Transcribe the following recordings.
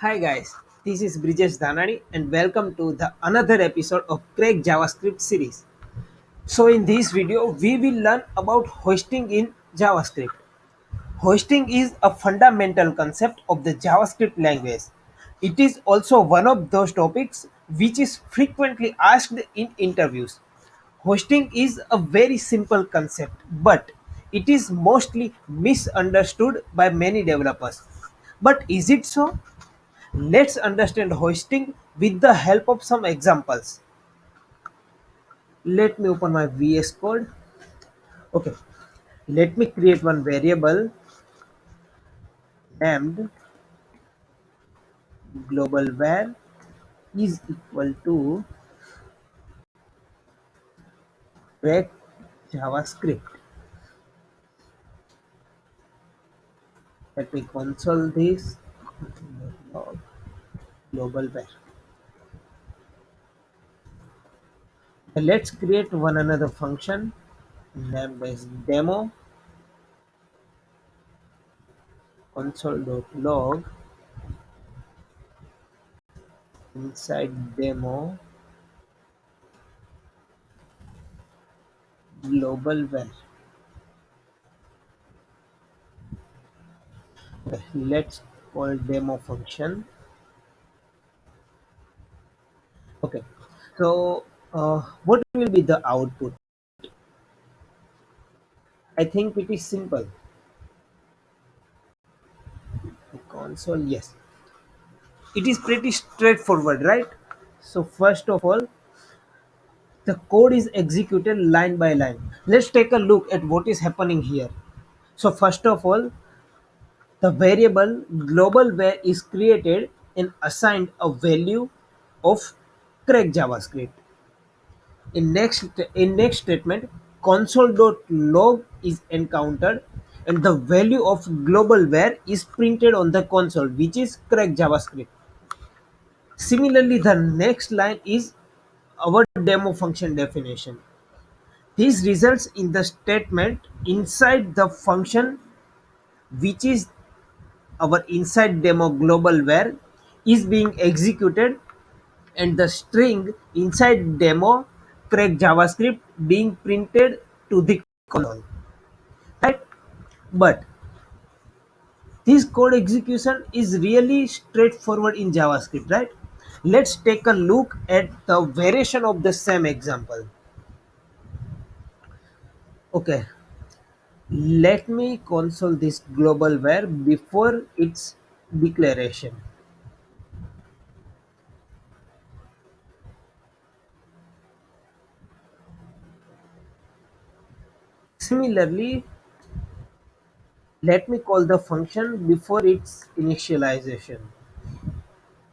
Hi guys, this is Brijesh Dhanani and welcome to the another episode of Crack JavaScript series. So in this video, we will learn about hosting in JavaScript. Hosting is a fundamental concept of the JavaScript language. It is also one of those topics which is frequently asked in interviews. Hosting is a very simple concept, but it is mostly misunderstood by many developers. But is it so? Let's understand hosting with the help of some examples. Let me open my VS Code. Okay, let me create one variable named global var is equal to rect JavaScript. Let me console this global var. Let's create one another function named as demo console.log inside demo global var. Okay, let's call demo function. Okay, so what will be the output? I think it is simple. The console, yes, it is pretty straightforward, right? So first of all, the code is executed line by line. Let's take a look at what is happening here. So first of all, the variable global var is created and assigned a value of crack JavaScript. In next statement, console.log is encountered and the value of global var is printed on the console, which is correct JavaScript. Similarly, the next line is our demo function definition. This results in the statement inside the function, which is our inside demo global var is being executed, and the string inside demo crack JavaScript being printed to the console, right? But this code execution is really straightforward in JavaScript, right? Let's take a look at the variation of the same example. Okay, let me console this global var before its declaration. Similarly, let me call the function before its initialization.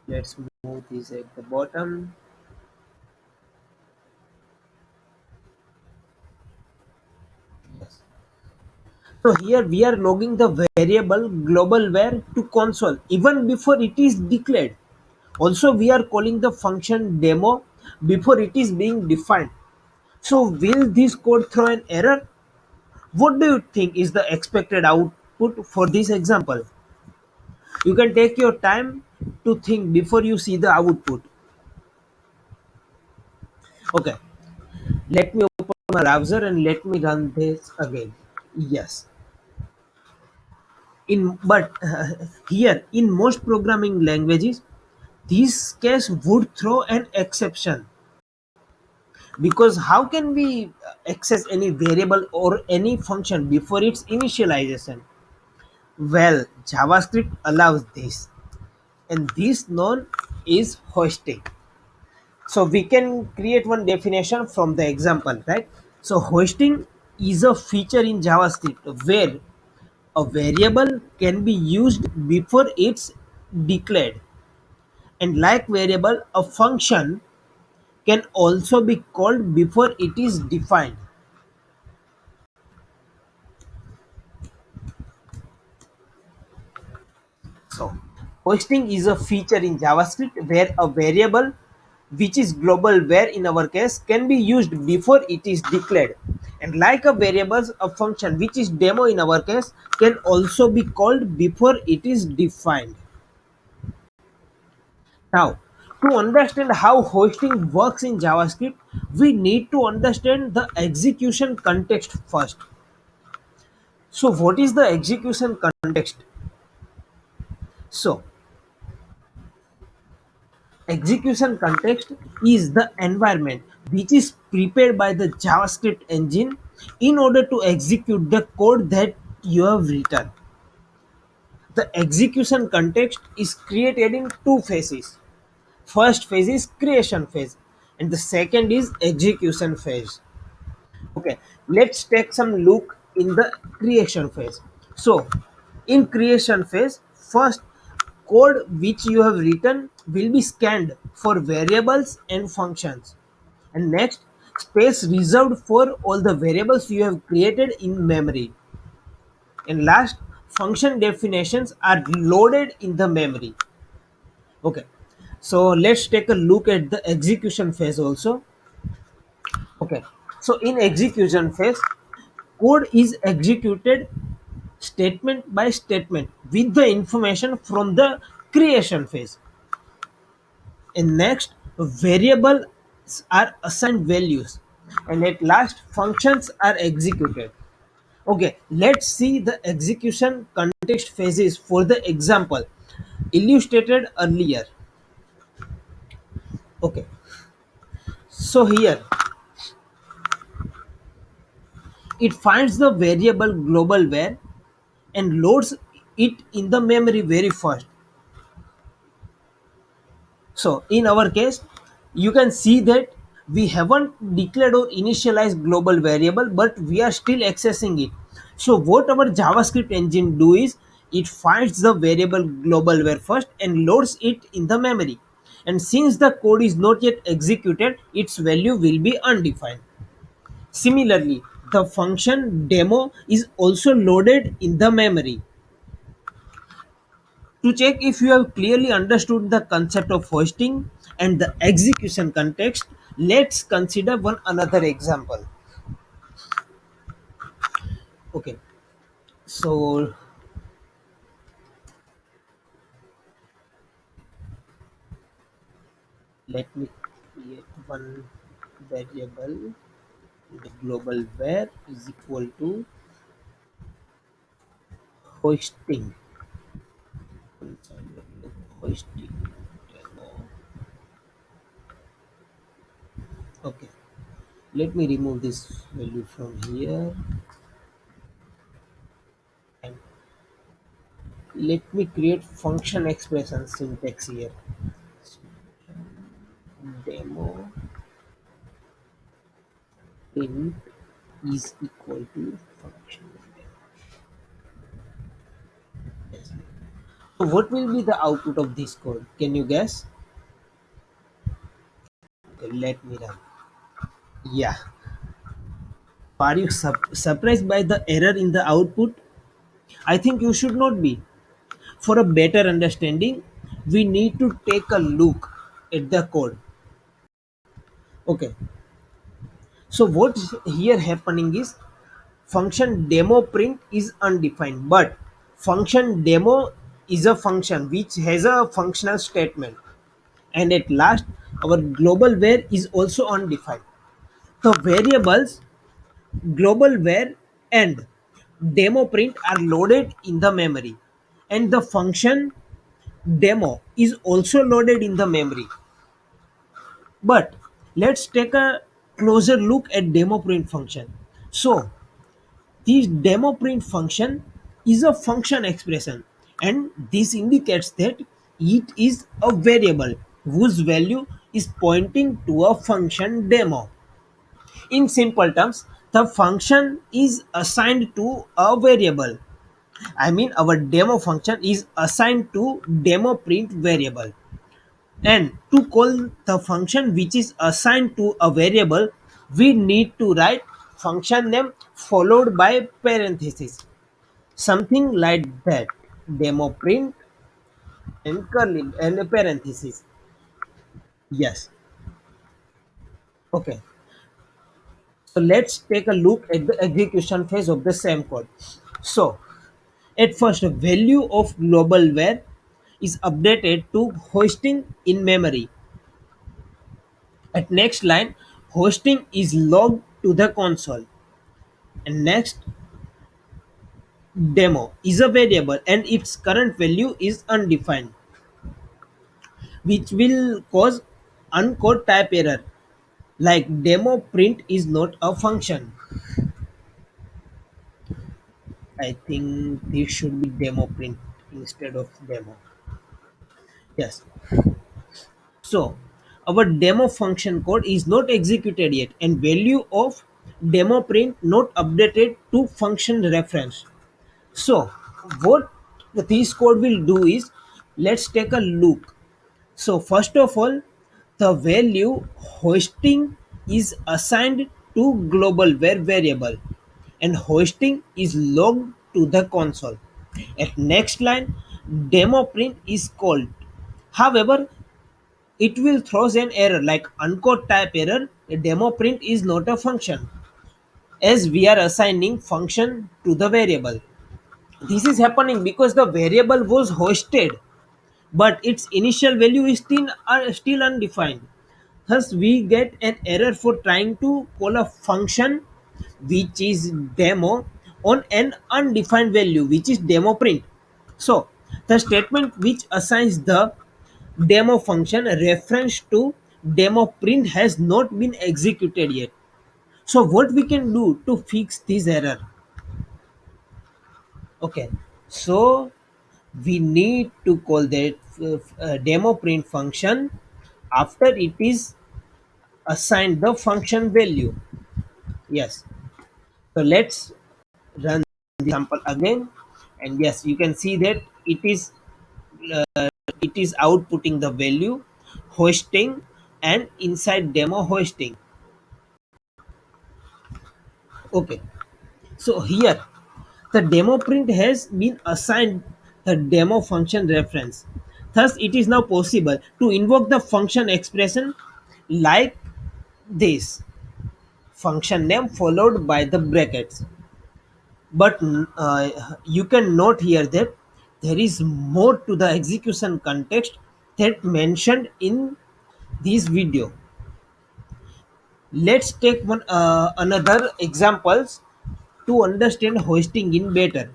Let's move this at the bottom. Yes. So here we are logging the variable global var to console even before it is declared. Also, we are calling the function demo before it is being defined. So will this code throw an error? What do you think is the expected output for this example? You can take your time to think before you see the output. Okay, let me open my browser and let me run this again. Yes. In but here in most programming languages, this case would throw an exception, because how can we access any variable or any function before its initialization? Well, JavaScript allows this, and this known is hosting. So we can create one definition from the example, right? So hosting is a feature in JavaScript where a variable can be used before it's declared, and like variable, a function can also be called before it is defined. So hosting is a feature in JavaScript where a variable, which is global var in our case, can be used before it is declared, and like a variable, a function, which is demo in our case, can also be called before it is defined. Now, to understand how hosting works in JavaScript, we need to understand the execution context first. So, what is the execution context? So, execution context is the environment which is prepared by the JavaScript engine in order to execute the code that you have written. The execution context is created in two phases. First phase is creation phase and the second is execution phase. Okay, let's take some look in the creation phase. So, in creation phase, first code which you have written will be scanned for variables and functions. And next, space reserved for all the variables you have created in memory. And last, function definitions are loaded in the memory. Okay, so let's take a look at the execution phase also. Okay, so in execution phase, code is executed statement by statement with the information from the creation phase. And next, variables are assigned values. And at last, functions are executed. Okay, let's see the execution context phases for the example illustrated earlier. Okay, so here it finds the variable global var and loads it in the memory very fast. So in our case, you can see that we haven't declared or initialized global variable, but we are still accessing it. So what our JavaScript engine do is it finds the variable global var first and loads it in the memory. And since the code is not yet executed, its value will be undefined. Similarly, the function demo is also loaded in the memory. To check if you have clearly understood the concept of hosting and the execution context, let's consider one another example. Okay, so let me create one variable. The global var is equal to hosting. Hosting demo. Okay, let me remove this value from here and let me create function expression syntax here. Demo int is equal to function. So what will be the output of this code? Can you guess? Okay, let me run. Yeah. Are you surprised by the error in the output? I think you should not be. For a better understanding, we need to take a look at the code. Okay. So what's here happening is function demo print is undefined, but function demo is a function which has a functional statement. And at last, our global var is also undefined. The variables global var and demo print are loaded in the memory, and the function demo is also loaded in the memory. But let's take a closer look at demo print function. So this demo print function is a function expression, and this indicates that it is a variable whose value is pointing to a function demo. In simple terms, the function is assigned to a variable. I mean, our demo function is assigned to demo print variable. And to call the function which is assigned to a variable, we need to write function name followed by parenthesis. Something like that. Demo print and curly and a parenthesis. Yes. Okay. So let's take a look at the execution phase of the same code. So at first, value of global var is updated to hosting in memory. At next line, hosting is logged to the console. And next, demo is a variable and its current value is undefined, which will cause uncode type error like demo print is not a function. I think this should be demo print instead of demo. Yes. So our demo function code is not executed yet and value of demo print not updated to function reference. So what this code will do is, let's take a look. So first of all, the value hosting is assigned to global var variable and hosting is logged to the console. At next line, demo print is called. However, it will throws an error like uncode type error. A demo print is not a function as we are assigning function to the variable. This is happening because the variable was hosted but its initial value is still undefined. Thus, we get an error for trying to call a function which is demo on an undefined value which is demo print. So, the statement which assigns the demo function reference to demo print has not been executed yet. So, what we can do to fix this error? Okay, so we need to call that demo print function after it is assigned the function value. Yes, so let's run the example again, and yes, you can see that it is outputting the value hosting and inside demo hosting. Okay, so here the demo print has been assigned the demo function reference. Thus, it is now possible to invoke the function expression like this: function name followed by the brackets. But you can note here that there is more to the execution context that mentioned in this video. Let's take one another examples to understand hosting in better.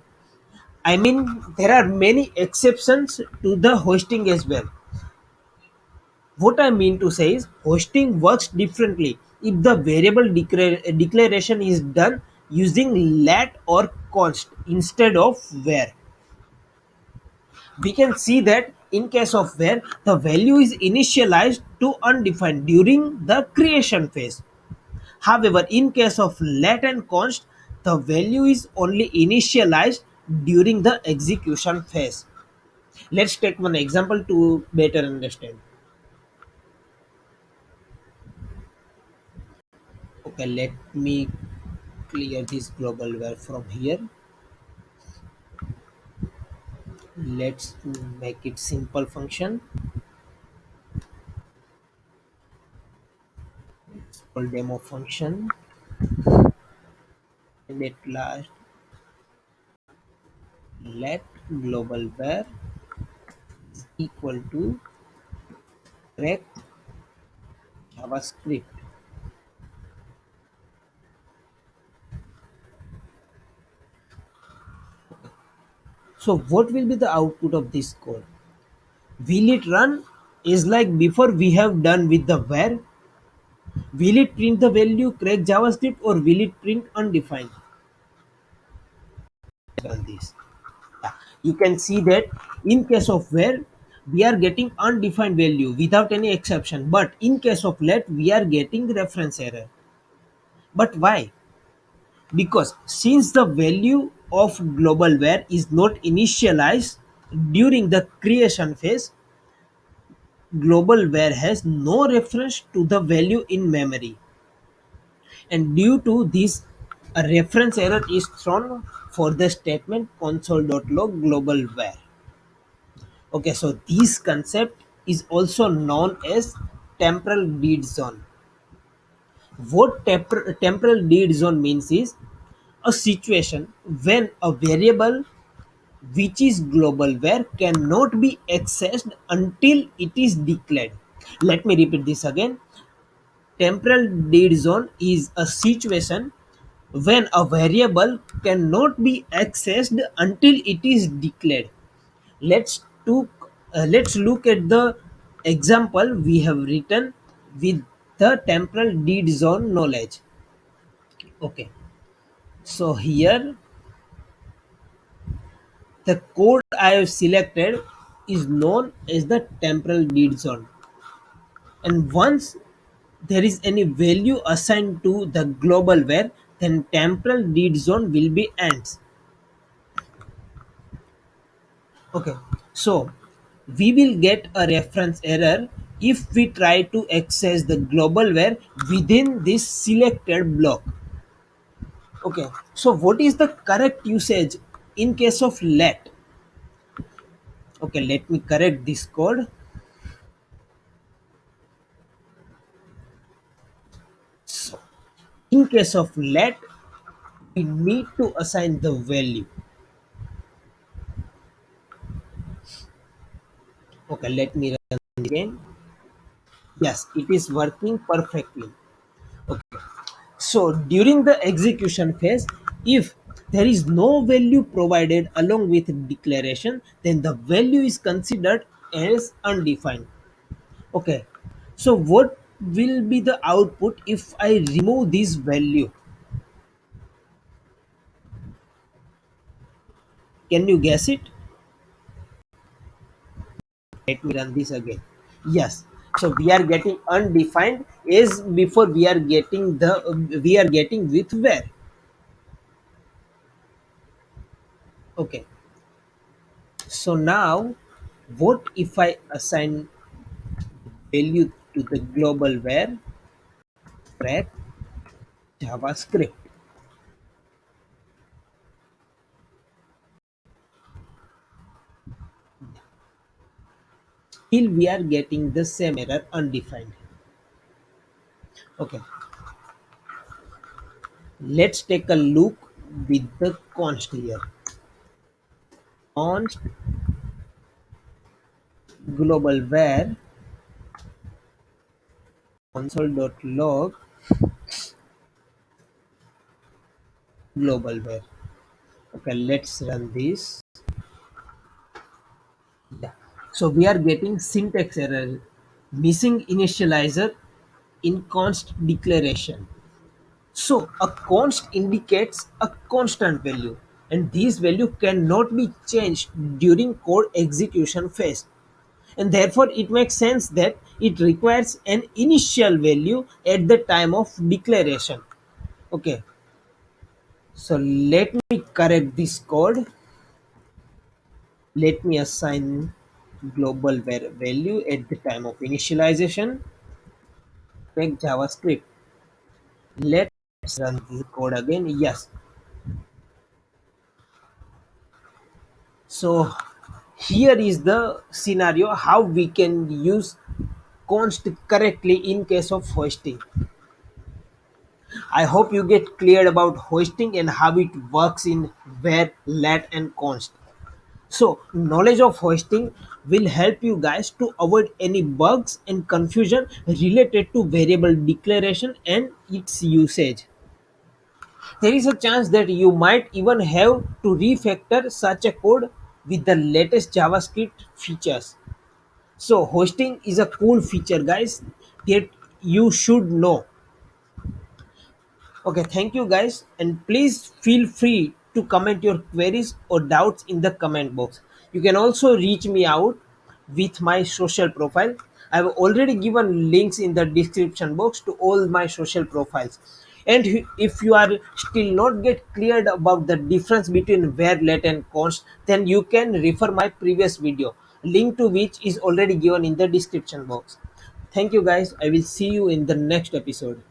I mean, there are many exceptions to the hosting as well. What I mean to say is, hosting works differently if the variable declaration is done using let or const instead of where. We can see that in case of where the value is initialized to undefined during the creation phase. However, in case of let and const, the value is only initialized during the execution phase. Let's take one example to better understand. Okay, let me clear this global var from here. Let's make it simple function. It's called demo function, and at last let global var equal to rect javascript. So what will be the output of this code? Will it run is like before we have done with the var? Will it print the value correct JavaScript or will it print undefined? On this, yeah. You can see that in case of where we are getting undefined value without any exception, but in case of let we are getting reference error. But why? Because since the value of global var is not initialized during the creation phase, global var has no reference to the value in memory, and due to this a reference error is thrown for the statement console.log global var. Okay, so this concept is also known as temporal dead zone. What temporal dead zone means is a situation when a variable which is global where cannot be accessed until it is declared. Let me repeat this again. Temporal dead zone is a situation when a variable cannot be accessed until it is declared. Let's look at the example we have written with the temporal dead zone knowledge. Okay, so here the code I have selected is known as the temporal dead zone, and once there is any value assigned to the global where, then temporal dead zone will be ends. Okay, so we will get a reference error if we try to access the global where within this selected block. Okay, so what is the correct usage in case of let? Okay, let me correct this code. So in case of let, we need to assign the value. Okay, let me run again. Yes, it is working perfectly. Okay. So during the execution phase, if there is no value provided along with declaration, then the value is considered as undefined. Okay. So what will be the output if I remove this value? Can you guess it? Let me run this again. Yes. So we are getting undefined as before we are getting with where. Okay. So now what if I assign value to the global where track JavaScript? Still we are getting the same error undefined. Okay, let's take a look with the const here. Const global where console.log global where. Okay, let's run this. Yeah. So we are getting syntax error, missing initializer in const declaration. So a const indicates a constant value, and this value cannot be changed during code execution phase. And therefore it makes sense that it requires an initial value at the time of declaration. Okay, so let me correct this code. Let me assign global value at the time of initialization. Take JavaScript. Let's run the code again. Yes. So here is the scenario how we can use const correctly in case of hosting. I hope you get cleared about hosting and how it works in where, let and const. So knowledge of hosting will help you guys to avoid any bugs and confusion related to variable declaration and its usage. There is a chance that you might even have to refactor such a code with the latest JavaScript features. So hosting is a cool feature, guys, that you should know. Okay, thank you guys, and please feel free to comment your queries or doubts in the comment box. You can also reach me out with my social profile. I've already given links in the description box to all my social profiles. And if you are still not get cleared about the difference between where, let and const, then you can refer my previous video, link to which is already given in the description box. Thank you guys. I will see you in the next episode.